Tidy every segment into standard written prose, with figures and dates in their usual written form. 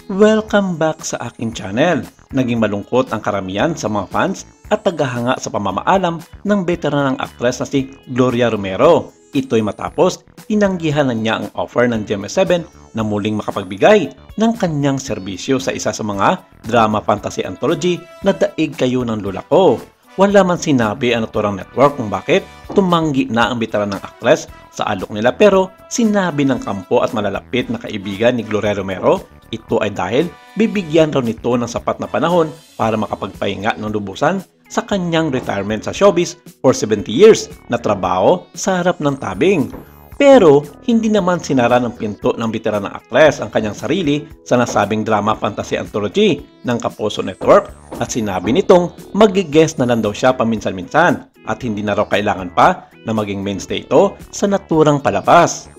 Welcome back sa aking channel. Naging malungkot ang karamihan sa mga fans at tagahanga sa pamamaalam ng veteranang aktres na si Gloria Romero. Ito'y matapos tinanggihan na niya ang offer ng GMA7 na muling makapagbigay ng kanyang serbisyo sa isa sa mga drama fantasy anthology na Daig Kayo ng Lola Ko. Wala man sinabi ang naturang network kung bakit tumanggi na ang veteranang aktres sa alok nila, pero sinabi ng kampo at malalapit na kaibigan ni Gloria Romero ito ay dahil bibigyan raw nito ng sapat na panahon para makapagpahinga ng lubusan sa kanyang retirement sa showbiz for 70 years na trabaho sa harap ng tabing. Pero hindi naman sinara ng pinto ng veteranang aktres ang kanyang sarili sa nasabing drama fantasy anthology ng Kapuso Network at sinabi nitong mag-guest na lang daw siya paminsan-minsan at hindi na raw kailangan pa na maging mainstay ito sa naturang palabas.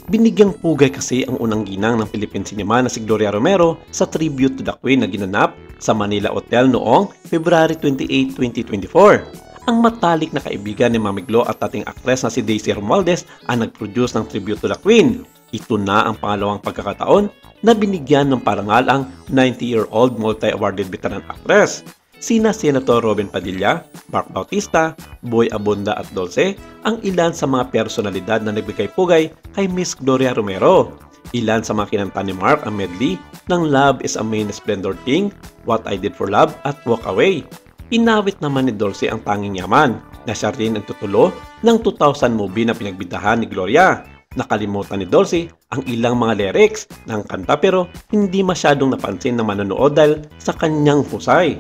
Binigyang pugay kasi ang unang ginang ng Philippine cinema na si Gloria Romero sa tribute to the Queen na ginanap sa Manila Hotel noong February 28, 2024. Ang matalik na kaibigan ni Mami Glo at dating aktres na si Daisy Romualdez ang nag-produce ng tribute to the Queen. Ito na ang pangalawang pagkakataon na binigyan ng parangal ang 90-year-old multi-awarded veteran actress. Sina Senator Robin Padilla, Mark Bautista, Boy Abunda at Dulce ang ilan sa mga personalidad na nagbigay pugay kay Miss Gloria Romero. Ilan sa mga kinanta ni Mark ang medley ng Love is a Main Splendor Thing, What I Did for Love at Walk Away. Inawit naman ni Dulce ang Tanging Yaman na siya rin ang tutulo ng 2000 movie na pinagbidahan ni Gloria. Nakalimutan ni Dulce ang ilang mga lyrics ng kanta pero hindi masyadong napansin ng manonood dahil sa kanyang husay.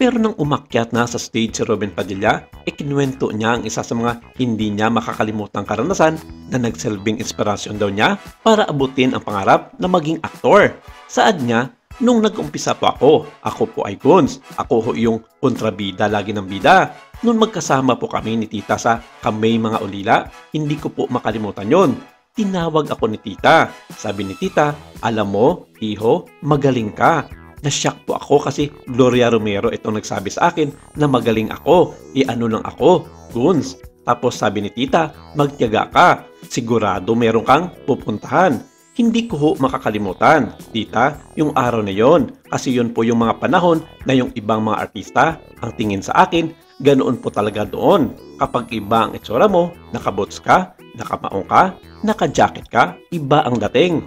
Pero nang umakyat na sa stage si Robin Padilla, ikinuwento niya ang isa sa mga hindi niya makakalimutang karanasan na nagsilbing inspirasyon daw niya para abutin ang pangarap na maging aktor. Saad niya, nung nag-umpisa po ako po ay Guns. Ako ho yung kontrabida lagi ng bida. Nung magkasama po kami ni Tita sa Kamay Mga Ulila, hindi ko po makalimutan yon. Tinawag ako ni Tita. Sabi ni Tita, alam mo, Iho, magaling ka. Nasyak po ako kasi Gloria Romero itong nagsabi sa akin na magaling ako. Ano lang ako, Guns. Tapos sabi ni Tita, magtiyaga ka. Sigurado meron kang pupuntahan. Hindi ko ho makakalimutan, Tita, yung araw na yon. Kasi yun po yung mga panahon na yung ibang mga artista ang tingin sa akin, ganoon po talaga doon. Kapag iba ang itsura mo, nakabots ka, nakamaong ka, naka-jacket ka, iba ang dating.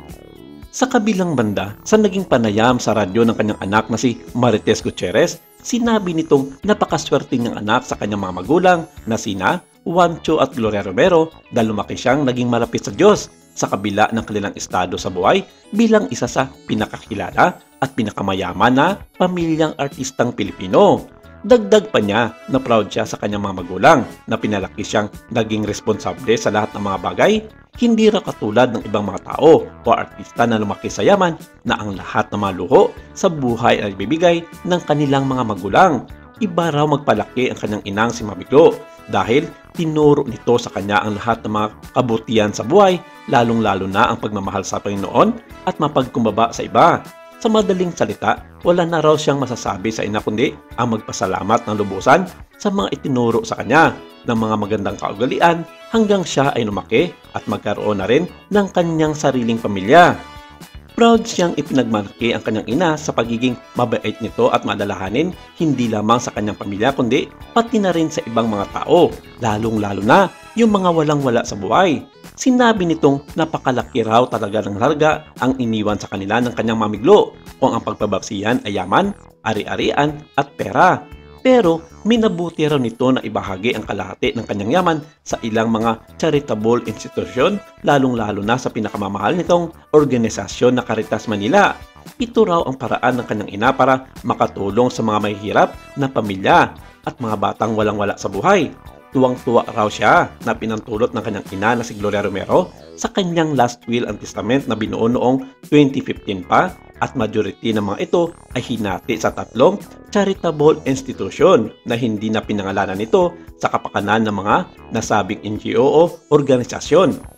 Sa kabilang banda, sa naging panayam sa radyo ng kanyang anak na si Marites Gutierrez, sinabi nitong napakaswerte niyang anak sa kanyang mga magulang na sina Juancho at Gloria Romero dahil lumaki siyang naging malapit sa Diyos sa kabila ng kanilang estado sa buhay bilang isa sa pinakakilala at pinakamayaman na pamilyang artistang Pilipino. Dagdag pa niya na proud siya sa kanyang mga magulang na pinalaki siyang naging responsable sa lahat ng mga bagay, hindi raw katulad ng ibang mga tao o artista na lumaki sa yaman na ang lahat ng mga luho sa buhay ay bibigay ng kanilang mga magulang. Iba raw magpalaki ang kanyang inang si Mami Glo dahil tinuro nito sa kanya ang lahat ng mga kabutihan sa buhay, lalong-lalo na ang pagmamahal sa Panginoon at mapagkumbaba sa iba. Sa madaling salita, wala na raw siyang masasabi sa ina kundi ang magpasalamat ng lubusan sa mga itinuro sa kanya ng mga magandang kaugalian hanggang siya ay lumaki at magkaroon na rin ng kanyang sariling pamilya. Proud siyang ipinagmalaki ang kanyang ina sa pagiging mabait nito at madalahanin hindi lamang sa kanyang pamilya kundi pati na rin sa ibang mga tao, lalong-lalo na yung mga walang-wala sa buhay. Sinabi nitong napakalaki raw talaga ng larga ang iniwan sa kanila ng kanyang Mami Glo kung ang pagbabaksihan ay yaman, ari-arian at pera. Pero minabuti raw nito na ibahagi ang kalahati ng kanyang yaman sa ilang mga charitable institusyon, lalong-lalo na sa pinakamamahal nitong organisasyon na Caritas Manila. Ito raw ang paraan ng kanyang ina para makatulong sa mga mahihirap na pamilya at mga batang walang-wala sa buhay. Tuwang-tuwa raw siya na pinantulot ng kanyang ina na si Gloria Romero sa kanyang last will and testament na binuo noong 2015 pa at majority ng mga ito ay hinati sa 3 charitable institution na hindi na pinangalanan nito sa kapakanan ng mga nasabing NGO o organisasyon.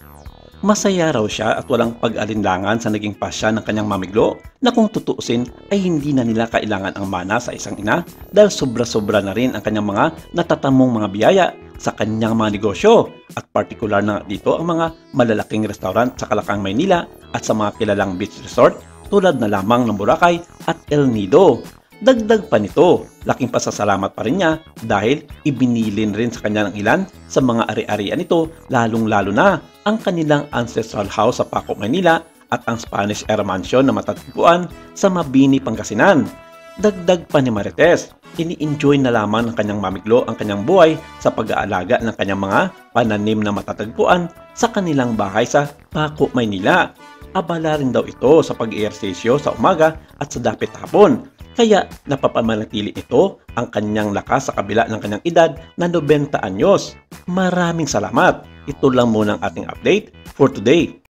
Masaya raw siya at walang pag-alinlangan sa naging pasya ng kanyang Mami Glo na kung tutuusin ay hindi na nila kailangan ang mana sa isang ina dahil sobra-sobra na rin ang kanyang mga natatamong mga biyaya sa kanyang mga negosyo at partikular na dito ang mga malalaking restaurant sa Kalakang, Maynila at sa mga kilalang beach resort tulad na lamang ng Boracay at El Nido. Dagdag pa nito, laking pasasalamat pa rin niya dahil ibinilin rin sa kanya ng ilan sa mga ari-arian nito, lalong-lalo na ang kanilang ancestral house sa Paco, Manila at ang Spanish Era Mansion na matatagpuan sa Mabini, Pangasinan. Dagdag pa ni Marites, ini-enjoy na lamang ng kanyang mamiglo ang kanyang buhay sa pag-aalaga ng kanyang mga pananim na matatagpuan sa kanilang bahay sa Paco, Maynila. Abala rin daw ito sa pag-ehersisyo sa umaga at sa dapit hapon. Kaya napapamanatili ito ang kanyang lakas sa kabila ng kanyang edad na 90 anyos. Maraming salamat. Ito lang muna ang ating update for today.